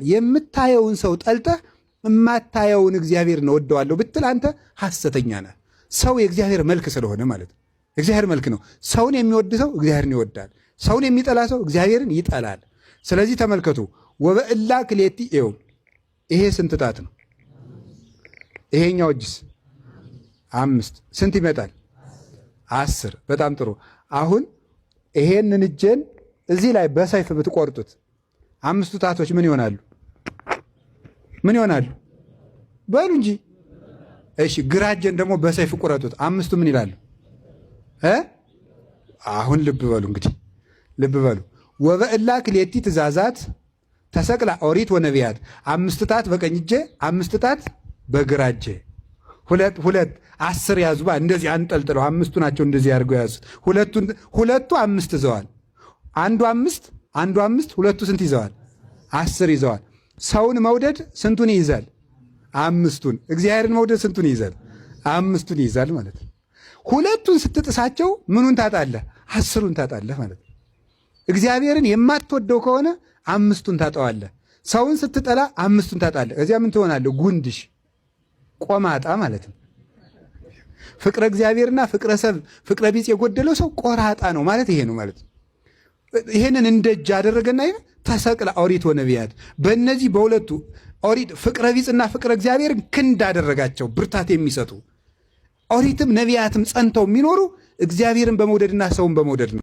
የምታየውን ሰው ጠልተህ የማታየውን እግዚአብሔር ነው ወደዋለሁ ብትል አንተ ሐሰተኛ ነህ። ሰው የእግዚአብሔር መልክ ስለሆነ ማለት ነው። የእግዚአብሔር መልክ ነው። ሰውን የሚወድ ሰው እግዚአብሔርን ይወዳል። ሰውን የሚጠላ ሰው እግዚአብሔርን ይጠላል። ስለዚህ ተመልከቱ። ወበእላ ክሌቲ ኤው ይሄ ስንት ጣት ነው? ይሄኛው እጅስ 5 ስንት ይመጣል? 10። በጣም ጥሩ። አሁን ይሄንን እጄን እዚህ ላይ በሰይፍ ብትቆርጡት 5ቱ ጣቶች ምን ይሆናሉ? ምን ይሆናሉ? በሉ እንጂ። እሺ ግራ እጄን ደግሞ በሰይፍ ቁረጡት 5ቱ ምን ይላሉ? አሁን ልብ በሉ እንግዲህ ልብ በሉ። ወበእላ ክሌቲ ትእዛዛት ተሰቅላ ኦሪት ወነቢያት 5 ጣት በቀኝ እጄ 5 ጣት በግራ እጄ ሁለት 10 ያዙ። እንደዚህ አንጠልጥለው 5ቱ ናቸው እንደዚህ አድርገው ያዙት። ሁለቱ 5 ይዘዋል። አንዱ 5 ሁለቱ ስንት ይዘዋል? 10 ይዘዋል። ሰውን መውደድ ስንቱን ይይዛል? 5ቱን። እግዚአብሔርን መውደድ ስንቱን ይይዛል? 5ቱን ይይዛል ማለት ነው። ሁለቱን ስትጥሳቸው ምኑን ታጣለህ? 10ሩን ታጣለህ ማለት ነው። እግዚአብሔርን የማትወደው ከሆነ 5ቱን ታጠዋለህ። ሰውን ስትጠላ 5ቱን ታጣለህ። እዚያ ምን ትሆናለህ? ጉንድሽ ቆማጣ ማለት ነው። ፍቅረ እግዚአብሔርና ፍቅረ ሰብ ፍቅረ ቢጽ የጎደለው ሰው ቆራጣ ነው ማለት ይሄ ነው ማለት ነው። ይሄንን እንደ እጅ አደረገና ተሰቅላ ኦሪት ወነቢያት በእነዚህ በሁለቱ ኦሪት ፍቅረ ቢጽና ፍቅረ እግዚአብሔርን ክንድ አደረጋቸው፣ ብርታት የሚሰጡ ኦሪትም ነቢያትም ጸንተው የሚኖሩ እግዚአብሔርን በመውደድና ሰውን በመውደድ ነው።